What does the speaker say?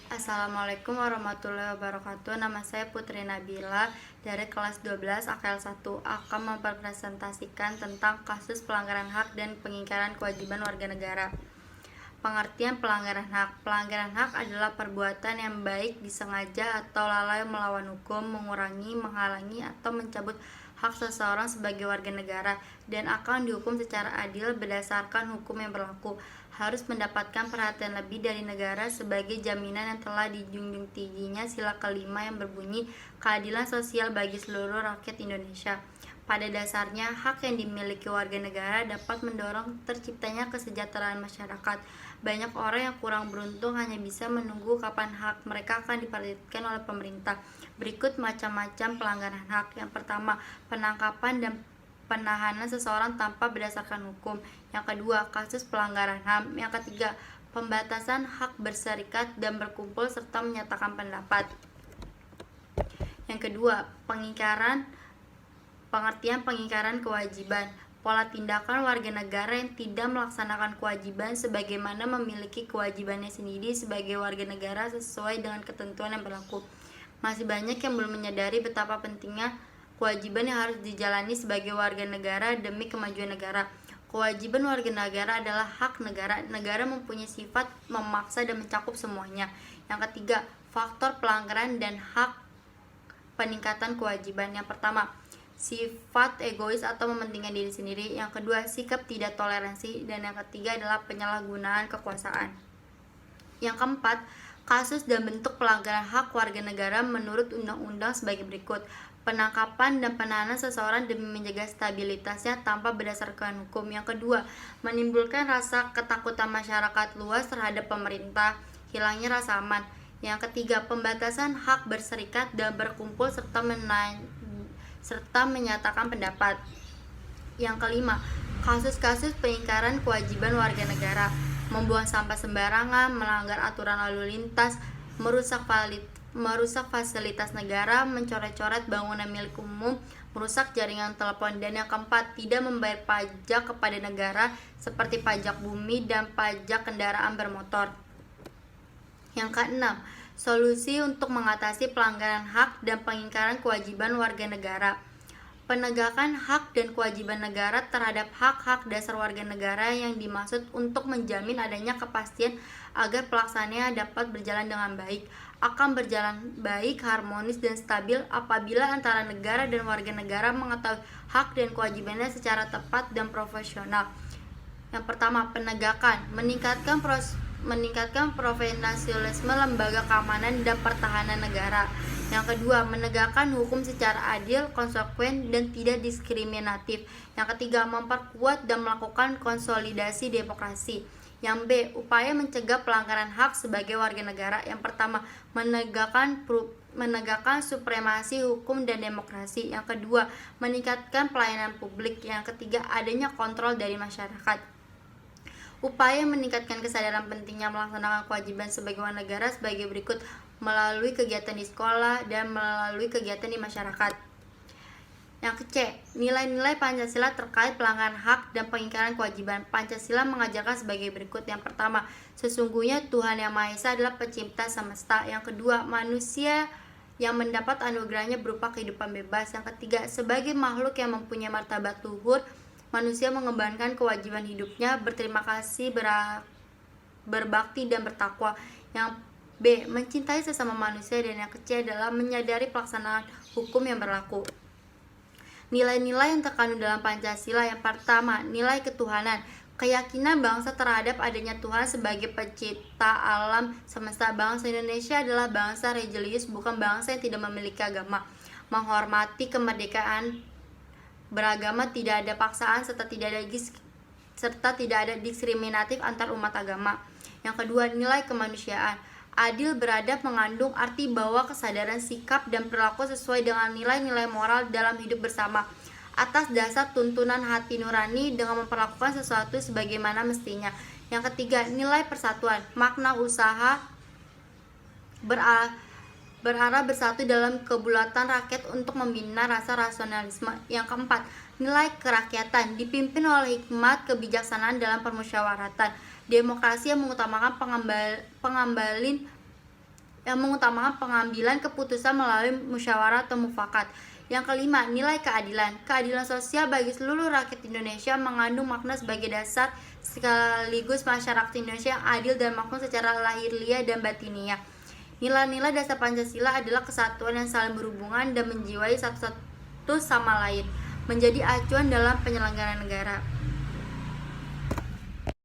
Assalamualaikum warahmatullahi wabarakatuh. Nama saya Putri Nabila dari kelas 12 AKL 1 akan mempresentasikan tentang kasus pelanggaran hak dan pengingkaran kewajiban warga negara. Pengertian pelanggaran hak. Pelanggaran hak adalah perbuatan yang baik disengaja atau lalai melawan hukum, mengurangi, menghalangi, atau mencabut hak seseorang sebagai warga negara dan akan dihukum secara adil berdasarkan hukum yang berlaku. Harus mendapatkan perhatian lebih dari negara sebagai jaminan yang telah dijunjung tingginya sila kelima yang berbunyi keadilan sosial bagi seluruh rakyat Indonesia. Pada dasarnya, hak yang dimiliki warga negara dapat mendorong terciptanya kesejahteraan masyarakat. Banyak orang yang kurang beruntung hanya bisa menunggu kapan hak mereka akan diperhatikan oleh pemerintah. Berikut macam-macam pelanggaran hak. Yang pertama, penangkapan dan penahanan seseorang tanpa berdasarkan hukum. Yang kedua, kasus pelanggaran HAM. Yang ketiga, pembatasan hak berserikat dan berkumpul serta menyatakan pendapat. Yang kedua, pengertian pengingkaran kewajiban. Pola tindakan warga negara yang tidak melaksanakan kewajiban sebagaimana memiliki kewajibannya sendiri sebagai warga negara sesuai dengan ketentuan yang berlaku. Masih banyak yang belum menyadari betapa pentingnya kewajiban yang harus dijalani sebagai warga negara demi kemajuan negara. Kewajiban warga negara adalah hak negara. Negara mempunyai sifat memaksa dan mencakup semuanya. Yang ketiga, faktor pelanggaran dan hak peningkatan kewajiban. Yang pertama, sifat egois atau mementingkan diri sendiri. Yang kedua, sikap tidak toleransi. Dan yang ketiga adalah penyalahgunaan kekuasaan. Yang keempat, kasus dan bentuk pelanggaran hak warga negara menurut undang-undang sebagai berikut. Penangkapan dan penahanan seseorang demi menjaga stabilitasnya tanpa berdasarkan hukum. Yang kedua, menimbulkan rasa ketakutan masyarakat luas terhadap pemerintah, hilangnya rasa aman. Yang ketiga, pembatasan hak berserikat dan berkumpul serta menyatakan pendapat. Yang kelima, kasus-kasus pengingkaran kewajiban warga negara, membuang sampah sembarangan, melanggar aturan lalu lintas, merusak fasilitas negara, mencoret-coret bangunan milik umum, merusak jaringan telepon. Dan yang keempat, tidak membayar pajak kepada negara seperti pajak bumi dan pajak kendaraan bermotor. Yang keenam, solusi untuk mengatasi pelanggaran hak dan pengingkaran kewajiban warga negara. Penegakan hak dan kewajiban negara terhadap hak-hak dasar warga negara yang dimaksud untuk menjamin adanya kepastian agar pelaksanaannya dapat berjalan dengan baik, akan berjalan baik, harmonis, dan stabil apabila antara negara dan warga negara mengetahui hak dan kewajibannya secara tepat dan profesional. Yang pertama, penegakan, meningkatkan profesionalisme lembaga keamanan dan pertahanan negara. Yang kedua, menegakkan hukum secara adil, konsekuen, dan tidak diskriminatif. Yang ketiga, memperkuat dan melakukan konsolidasi demokrasi. Yang B, upaya mencegah pelanggaran hak sebagai warga negara. Yang pertama, menegakkan supremasi hukum dan demokrasi. Yang kedua, meningkatkan pelayanan publik. Yang ketiga, adanya kontrol dari masyarakat. Upaya meningkatkan kesadaran pentingnya melaksanakan kewajiban sebagai warga negara sebagai berikut: melalui kegiatan di sekolah dan melalui kegiatan di masyarakat. Yang C, nilai-nilai Pancasila terkait pelanggaran hak dan pengingkaran kewajiban. Pancasila mengajarkan sebagai berikut. Yang pertama, sesungguhnya Tuhan Yang Maha Esa adalah pencipta semesta. Yang kedua, manusia yang mendapat anugerahnya berupa kehidupan bebas. Yang ketiga, sebagai makhluk yang mempunyai martabat luhur, manusia mengembangkan kewajiban hidupnya, berterima kasih, berbakti, dan bertakwa. Yang B, mencintai sesama manusia. Dan yang C adalah menyadari pelaksanaan hukum yang berlaku. Nilai-nilai yang terkandung dalam Pancasila. Yang pertama, nilai ketuhanan, keyakinan bangsa terhadap adanya Tuhan sebagai pencipta alam semesta. Bangsa Indonesia adalah bangsa religius, bukan bangsa yang tidak memiliki agama. Menghormati kemerdekaan beragama, tidak ada paksaan, serta tidak ada diskriminatif antar umat agama. Yang kedua, nilai kemanusiaan, adil beradab mengandung arti bahwa kesadaran sikap dan perilaku sesuai dengan nilai-nilai moral dalam hidup bersama atas dasar tuntunan hati nurani dengan memperlakukan sesuatu sebagaimana mestinya. Yang ketiga, nilai persatuan, makna usaha berarah bersatu dalam kebulatan rakyat untuk membina rasa rasionalisme. Yang keempat, nilai kerakyatan, dipimpin oleh hikmat kebijaksanaan dalam permusyawaratan. Demokrasi yang mengutamakan yang mengutamakan pengambilan keputusan melalui musyawarah atau mufakat. Yang kelima, nilai keadilan. Keadilan sosial bagi seluruh rakyat Indonesia mengandung makna sebagai dasar sekaligus masyarakat Indonesia yang adil dan makmur secara lahiriah dan batiniah. Nilai-nilai dasar Pancasila adalah kesatuan yang saling berhubungan dan menjiwai satu sama lain, menjadi acuan dalam penyelenggaraan negara.